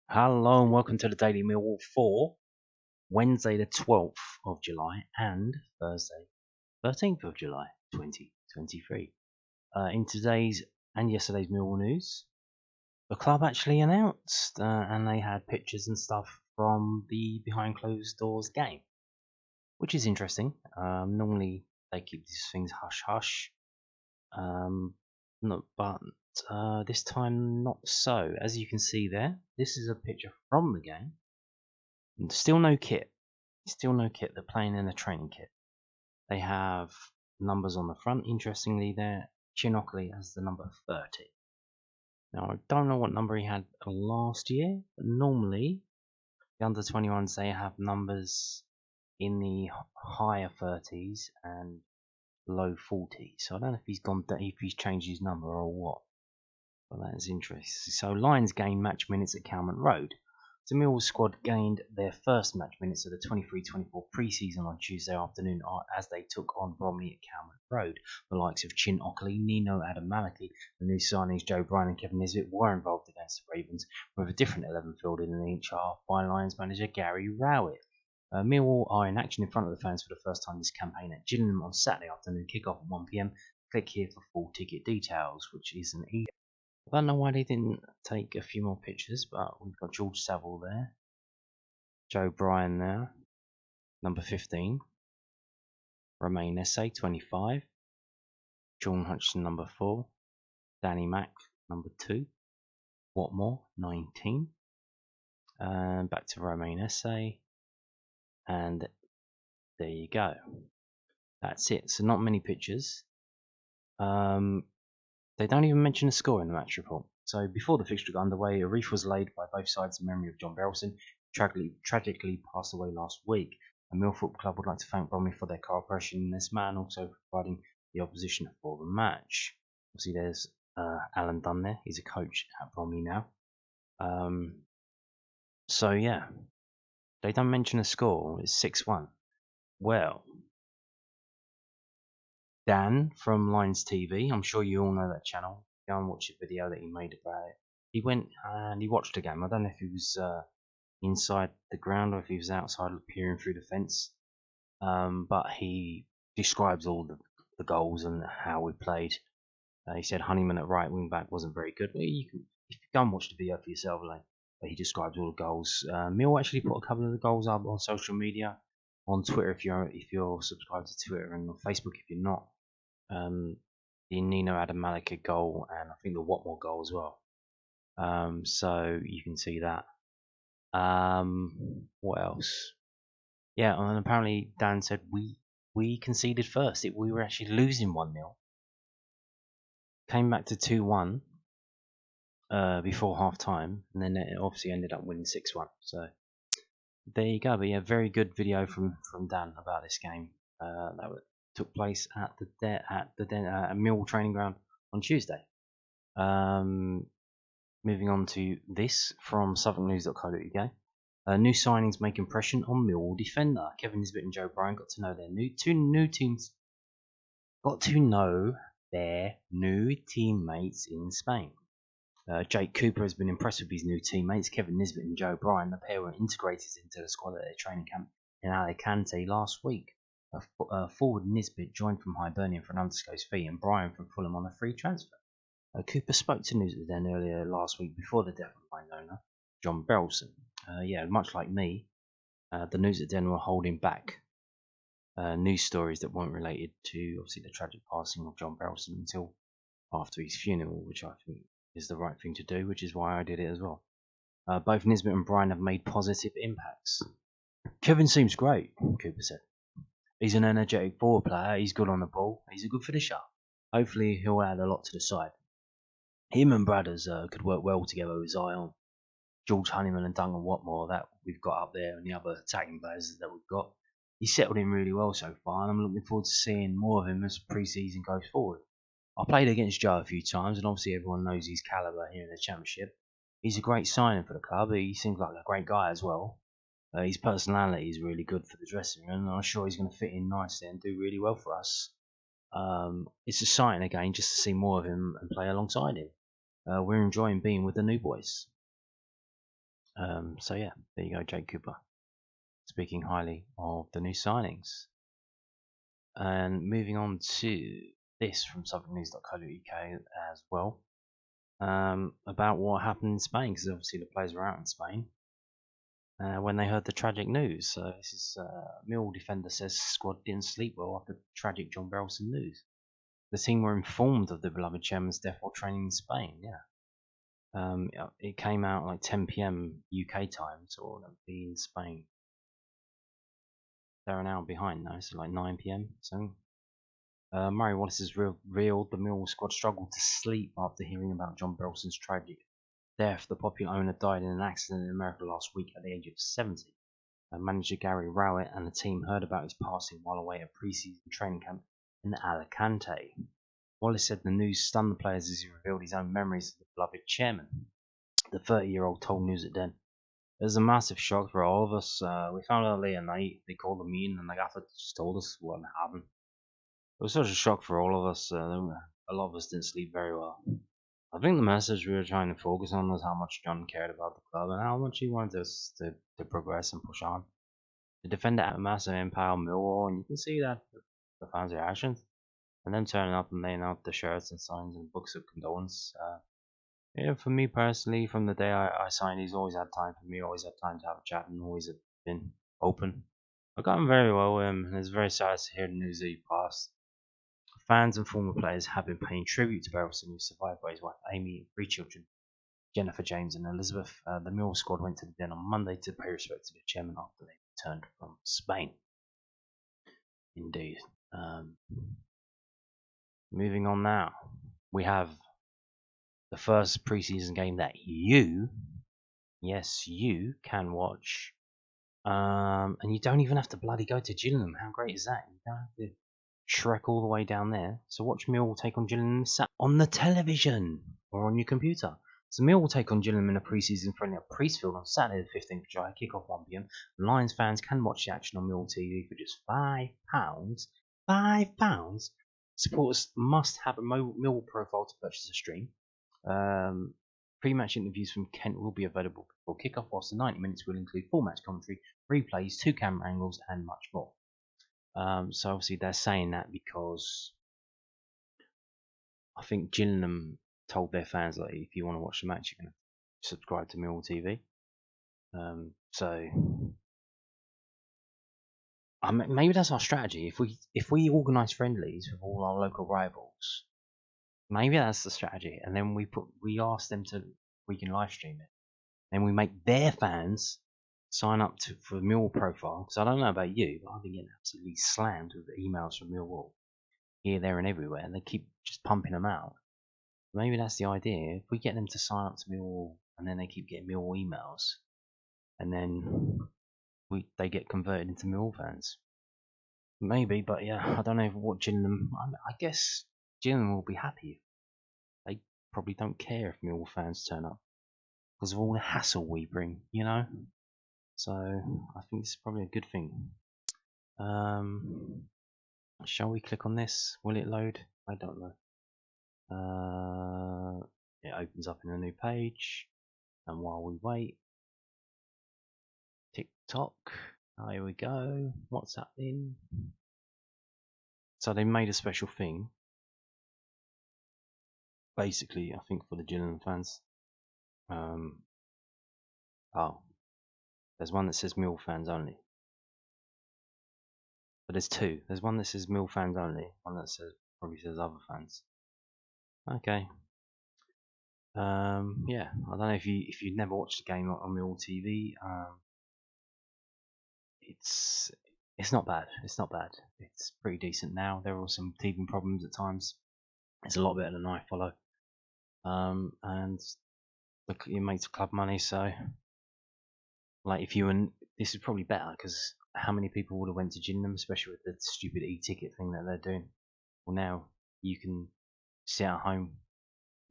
Hello and welcome to the Daily Millwall for Wednesday the 12th of July and Thursday 13th of July 2023. In today's and yesterday's Millwall news, the club actually announced and they had pictures and stuff from the behind closed doors game, which is interesting. Normally they keep these things hush hush, but this time not so. As you can see there, this is a picture from the game. Still no kit. Still no kit. They're playing in a training kit. They have numbers on the front. Interestingly, there, Chin Ockley has the number 30. Now, I don't know what number he had last year, but normally the under 21s they have numbers in the higher 30s and low 40s. So I don't know if he's changed his number or what. But that is interesting. So Lions gain match minutes at Calmont Road. The Millwall squad gained their first match minutes of the 23-24 pre-season on Tuesday afternoon as they took on Bromley at Calmont Road. The likes of Chin Ockley, Nino Adamalaki, the new signings Joe Bryan and Kevin Nisbet were involved against the Ravens, with a different 11 fielded in each half by Lions manager Gary Rowett. Millwall are in action in front of the fans for the first time this campaign at Gillingham on Saturday afternoon, kick-off at 1 p.m. Click here for full ticket details, which is an easy. I don't know why they didn't take a few more pictures, but we've got George Saville there, Joe Bryan there, number 15, Romain Esse, 25, John Hutchinson, number 4, Danny Mack, number 2, Watmore, 19, and back to Romain Esse, and there you go. That's it. So not many pictures. They don't even mention a score in the match report. So before the fixture got underway, a wreath was laid by both sides in memory of John Berylson, who tragically passed away last week. The Millwall Football Club would like to thank Bromley for their cooperation in this man, also providing the opposition for the match. Obviously, there's Alan Dunn there. He's a coach at Bromley now. So yeah, they don't mention a score. It's 6-1. Well, Dan from Lions TV, I'm sure you all know that channel. Go and watch a video that he made about it. He went and he watched the game. I don't know if he was inside the ground or if he was outside peering through the fence. But he describes all the goals and how we played. He said Honeyman at right wing back wasn't very good. Well, you can if you go and watch the video for yourself, like. But he describes all the goals. Mill actually put a couple of the goals up on social media, on Twitter if you're subscribed to Twitter, and on Facebook if you're not. The Nino Adamalika goal and I think the Watmore goal as well. So you can see that. What else? Yeah, and apparently Dan said we conceded first. We were actually losing 1-0. Came back to 2-1 before half time, and then it obviously ended up winning 6-1. So there you go. But yeah, very good video from Dan about this game. That took place at the Millwall training ground on Tuesday. Moving on to this from southwarknews.co.uk. New signings make impression on Millwall defender. Kevin Nisbet and Joe Bryan got to know their new teammates in Spain. Jake Cooper has been impressed with his new teammates, Kevin Nisbet and Joe Bryan. The pair were integrated into the squad at their training camp in Alicante last week. Forward Nisbet joined from Hibernian for an undisclosed fee, and Bryan from Fulham on a free transfer. Cooper spoke to News at the Den earlier last week before the death of my owner, John Berylson. Much like me, the News at the Den were holding back news stories that weren't related to, obviously, the tragic passing of John Berylson until after his funeral, which I think is the right thing to do, which is why I did it as well. Both Nisbet and Bryan have made positive impacts. Kevin seems great, Cooper said. He's an energetic forward player, he's good on the ball, he's a good finisher. Hopefully he'll add a lot to the side. Him and Bradders could work well together with Zion, George Honeyman and Duncan Watmore that we've got up there, and the other attacking players that we've got. He's settled in really well so far, and I'm looking forward to seeing more of him as pre-season goes forward. I played against Joe a few times, and obviously everyone knows his calibre here in the Championship. He's a great signing for the club. He seems like a great guy as well. His personality is really good for the dressing room, and I'm sure he's going to fit in nicely and do really well for us. It's exciting again just to see more of him and play alongside him. We're enjoying being with the new boys. So yeah, there you go, Jake Cooper, speaking highly of the new signings. And moving on to this from southernnews.co.uk as well, about what happened in Spain, because obviously the players were out in Spain when they heard the tragic news. So this is Millwall defender says squad didn't sleep well after tragic John Berylson news. The team were informed of the beloved chairman's death while training in Spain. Yeah, it came out like 10 p.m. UK time, so it'll be in Spain. They're an hour behind now, so like 9 p.m. So Murray Wallace has revealed the Millwall squad struggled to sleep after hearing about John Berylson's tragic death. The popular owner died in an accident in America last week at the age of 70. Manager Gary Rowett and the team heard about his passing while away at pre-season training camp in Alicante. Wallace said the news stunned the players as he revealed his own memories of the beloved chairman. The 30-year-old told News at Den. It was a massive shock for all of us. We found out late at night. They called the meeting and the gaffer just told us what happened. It was such a shock for all of us. A lot of us didn't sleep very well. I think the message we were trying to focus on was how much John cared about the club and how much he wanted us to progress and push on. The defender had a massive impact on Millwall, and you can see that the fans' reactions. And then turning up and laying out the shirts and signs and books of condolence. Yeah, for me personally, from the day I signed, he's always had time for me, always had time to have a chat, and always been open. I got on very well with him, and it's very sad to hear the news that he passed. Fans and former players have been paying tribute to Berylson, who survived by his wife Amy and 3 children, Jennifer, James, and Elizabeth. The Millwall squad went to the Den on Monday to pay respect to the chairman after they returned from Spain. Indeed. Moving on now, we have the first preseason game that you, yes, you can watch. And you don't even have to bloody go to Gillingham. How great is that? You don't have to trek all the way down there. So watch Millwall take on Gillingham on the television or on your computer. So Millwall will take on Gillingham in a pre-season friendly at Priestfield on Saturday the 15th of July, kick-off 1 p.m. Lions fans can watch the action on Millwall TV for just £5. £5? Supporters must have a Millwall profile to purchase a stream. Pre-match interviews from Kent will be available before kick-off, whilst the 90 minutes will include full match commentary, replays, 2 camera angles, and much more. So obviously they're saying that because I think Gillingham told their fans, like, if you want to watch the match, you're going to subscribe to Millwall TV. So maybe that's our strategy. If we organise friendlies with all our local rivals, maybe that's the strategy. And then we ask them we can live stream it. Then we make their fans sign up for the Millwall profile. Because I don't know about you, but I've been getting absolutely slammed with emails from Millwall here, there, and everywhere, and they keep just pumping them out. Maybe that's the idea. If we get them to sign up to Millwall, and then they keep getting Millwall emails, and then they get converted into Millwall fans. Maybe, but yeah, I don't know what Gillingham. I guess Gillingham will be happy. They probably don't care if Millwall fans turn up because of all the hassle we bring, you know. So I think this is probably a good thing. Shall we click on this? Will it load? I don't know. It opens up in a new page, and while we wait, TikTok. Oh, here we go. What's happening? So they made a special thing, basically, I think, for the Gillingham fans. There's one that says Mill fans only. But there's two. There's one that says Mill fans only. One that probably says other fans. Okay. Yeah. I don't know if you've never watched a game on Millwall TV. It's not bad. It's not bad. It's pretty decent now. There are some teething problems at times. It's a lot better than I follow. And look, it makes club money, so like this is probably better because how many people would have went to Gillingham, especially with the stupid e-ticket thing that they're doing. Well, now you can sit at home,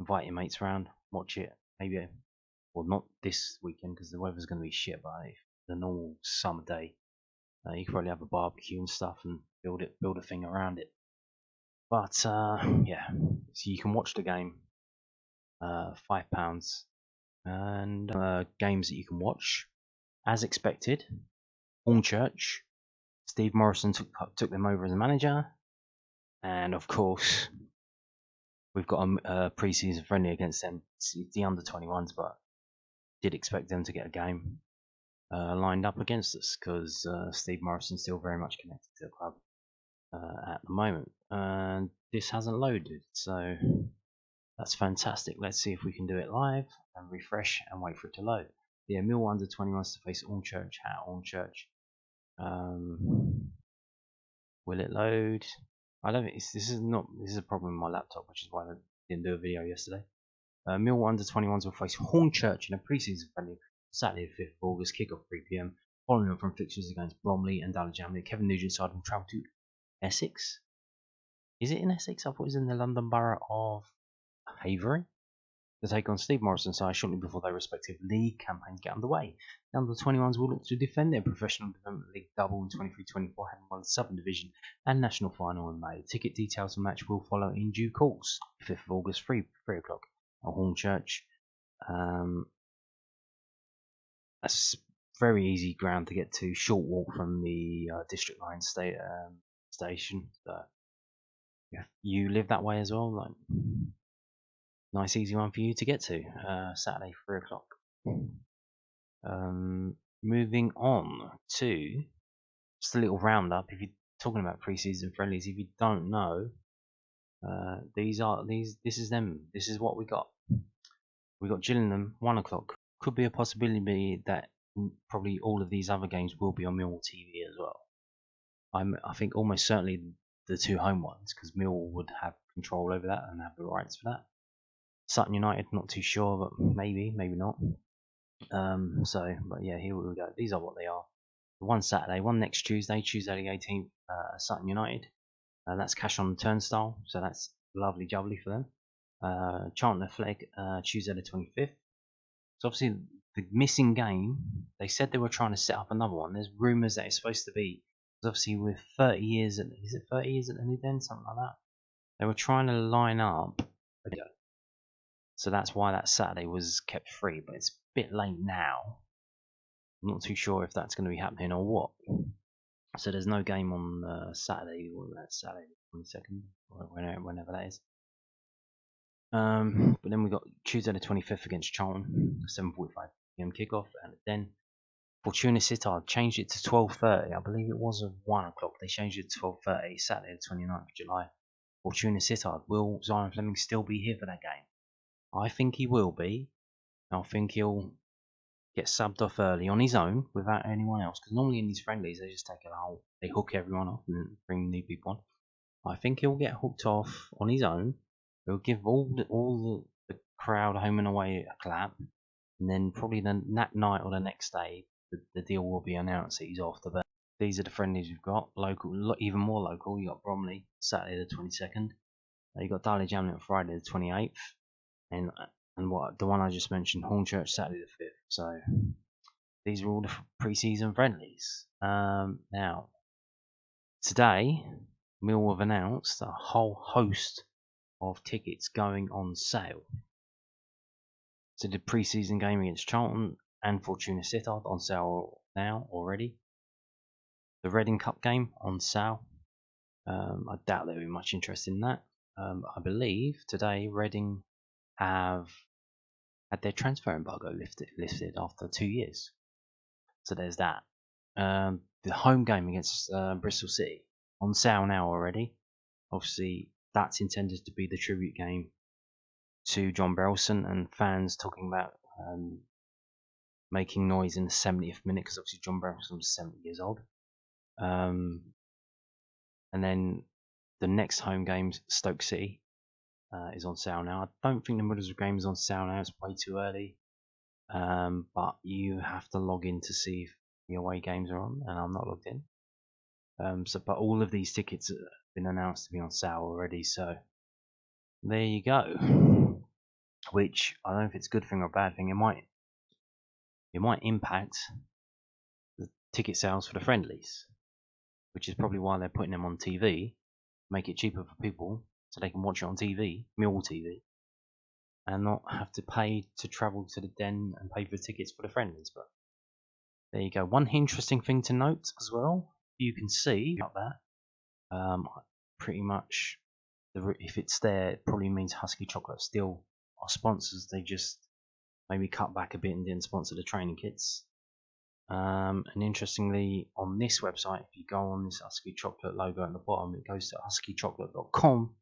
invite your mates around, watch it. Maybe, well, not this weekend because the weather's going to be shit. But if the normal summer day, you could probably have a barbecue and stuff and build a thing around it. But yeah, so you can watch the game, £5, and games that you can watch. As expected, Hornchurch, Steve Morrison took them over as a manager, and of course we've got a pre-season friendly against them. It's the under-21s, but did expect them to get a game lined up against us because Steve Morrison's still very much connected to the club at the moment, and this hasn't loaded, so that's fantastic. Let's see if we can do it live and refresh and wait for it to load. Yeah, Millwall under-21s to face Hornchurch at Hornchurch. Will it load? I don't think this is a problem with my laptop, which is why I didn't do a video yesterday. Millwall under-21s will face Hornchurch in a pre-season friendly Saturday the 5th of August, kick-off 3 p.m. Following on from fixtures against Bromley and Gillingham. Kevin Nugent's side will travel to Essex. Is it in Essex? I thought it was in the London borough of Havery. To take on Steve Morrison's side shortly before their respective league campaigns get underway. The under-21s will look to defend their professional development league double in 23-24, having won the Southern Division and National Final in May. Ticket details for the match will follow in due course. 5th of August, 3 o'clock at Hornchurch. That's very easy ground to get to. Short walk from the District Line station. So if you live that way as well, like nice easy one for you to get to. Saturday 3 o'clock. Moving on to just a little roundup. If you're talking about pre-season friendlies, if you don't know, this is them. This is what we got. We got Gillingham 1 o'clock. Could be a possibility that probably all of these other games will be on Millwall TV as well. I think almost certainly the 2 home ones, because Millwall would have control over that and have the rights for that. Sutton United, not too sure, but maybe not. But yeah, here we go. These are what they are. One Saturday, one next Tuesday the 18th, Sutton United. That's cash on the turnstile, so that's lovely jubbly for them. Charlton Flegg, Tuesday the 25th. So obviously the missing game, they said they were trying to set up another one. There's rumours that it's supposed to be, because obviously with 30 years, is it 30 years at the new den, something like that? They were trying to line up a video. So that's why that Saturday was kept free, but it's a bit late now. I'm not too sure if that's going to be happening or what. So there's no game on Saturday, or that's Saturday the 22nd, or whenever that is. But then we got Tuesday the 25th against Charlton, 7:45 p.m. kickoff, and then Fortuna Sittard changed it to 12:30. I believe it was at 1 o'clock. They changed it to 12:30, Saturday the 29th of July. Fortuna Sittard. Will Zion Fleming still be here for that game? I think he will be. I think he'll get subbed off early on his own without anyone else. Because normally in these friendlies they just take it out, they hook everyone off and bring new people on. I think he'll get hooked off on his own. He'll give all the crowd home and away a clap, and then probably that night or the next day the deal will be announced that he's off the bench. These are the friendlies we've got. Local, even more local. You got Bromley Saturday the 22nd. You got Gillingham on Friday the 28th, and what the one I just mentioned, Hornchurch Saturday the 5th. So these are all the pre-season friendlies. Now today, Millwall have announced a whole host of tickets going on sale. So the pre-season game against Charlton and Fortuna Sittard on sale now already. The Reading Cup game on sale. I doubt there'll be much interest in that. I believe today Reading have had their transfer embargo lifted after 2 years. So there's that. The home game against Bristol City on sale now already. Obviously, that's intended to be the tribute game to John Berylson, and fans talking about making noise in the 70th minute, because obviously John Berylson was 70 years old. And then the next home game, Stoke City, is on sale now. I don't think the Middlesbrough game is on sale now. It's way too early. But you have to log in to see if the away games are on, and I'm not logged in. But all of these tickets have been announced to be on sale already. So there you go. Which I don't know if it's a good thing or a bad thing. It might impact the ticket sales for the friendlies, which is probably why they're putting them on TV, make it cheaper for people so they can watch it on TV, Millwall TV. and not have to pay to travel to the den and pay for tickets for the friendlies. But there you go. One interesting thing to note as well, you can see about that, pretty much, if it's there, it probably means Husky Chocolate still are sponsors. They just maybe cut back a bit and didn't sponsor the training kits. And interestingly, on this website, if you go on this Husky Chocolate logo at the bottom, it goes to huskychocolate.com,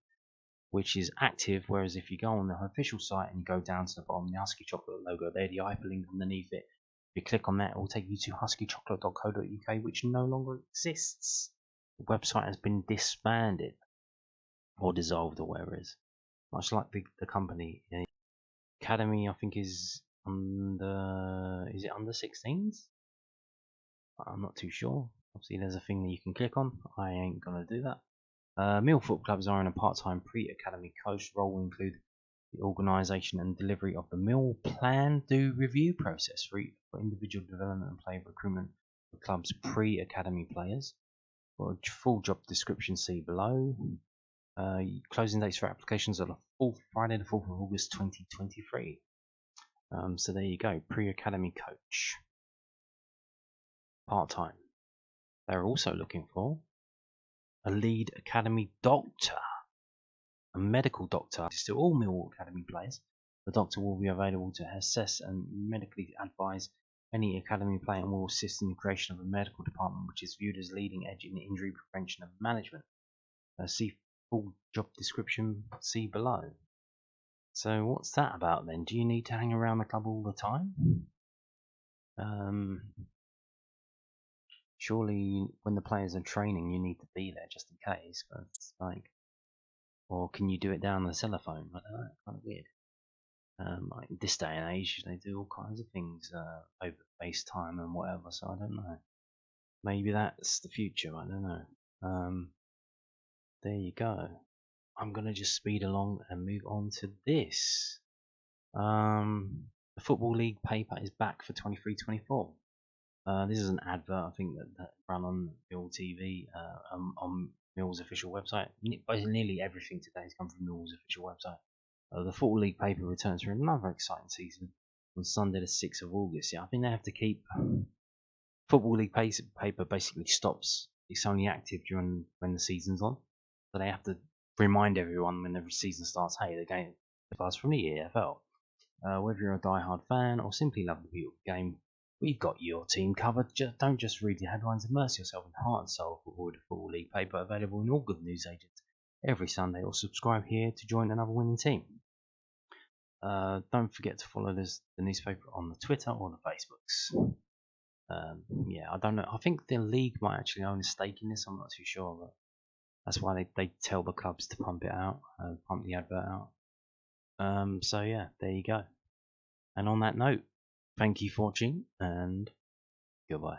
which is active. Whereas if you go on the official site and you go down to the bottom, the Husky Chocolate logo there, the hyperlink underneath it, if you click on that, it will take you to huskychocolate.co.uk, which no longer exists. The website has been disbanded or dissolved or whatever it is. Much like the company. Academy, I think, is under 16s? I'm not too sure. Obviously, there's a thing that you can click on. I ain't gonna do that. Millwall Football Clubs are in a part-time pre-academy coach role, will include the organisation and delivery of the Mill Plan Do review process for individual development and player recruitment for clubs pre-academy players. For a full job description, see below. Closing dates for applications are Friday the 4th of August 2023. So there you go, pre-academy coach, part-time. They're also looking for a lead academy doctor, a medical doctor. To all Millwall Academy players, the doctor will be available to assess and medically advise any academy player and will assist in the creation of a medical department which is viewed as leading edge in injury prevention and management. See full job description, see below. So what's that about then? Do you need to hang around the club all the time? Surely when the players are training you need to be there just in case, but it's like, or can you do it down the telephone? I don't know, kind of weird. Like this day and age they do all kinds of things over FaceTime and whatever, so I don't know. Maybe that's the future, I don't know. There you go. I'm gonna just speed along and move on to this. The Football League paper is back for 23-24. This is an advert, I think, that ran on Millwall TV, on Millwall's official website. Nearly everything today has come from Millwall's official website. The Football League paper returns for another exciting season on Sunday the 6th of August. Yeah, I think they have to keep... Football League paper basically stops. It's only active during when the season's on. So they have to remind everyone when the season starts, hey, the game starts from the EFL. Whether you're a die-hard fan or simply love the beautiful game, we've got your team covered. Don't just read the headlines, immerse yourself in heart and soul for the Football League paper, available in all good newsagents every Sunday, or subscribe here to join another winning team. Don't forget to follow the newspaper on the Twitter or the Facebooks. Yeah, I don't know. I think the league might actually own a stake in this. I'm not too sure, but that's why they tell the clubs to pump it out, pump the advert out. So yeah, there you go. And on that note, thank you for watching, and goodbye.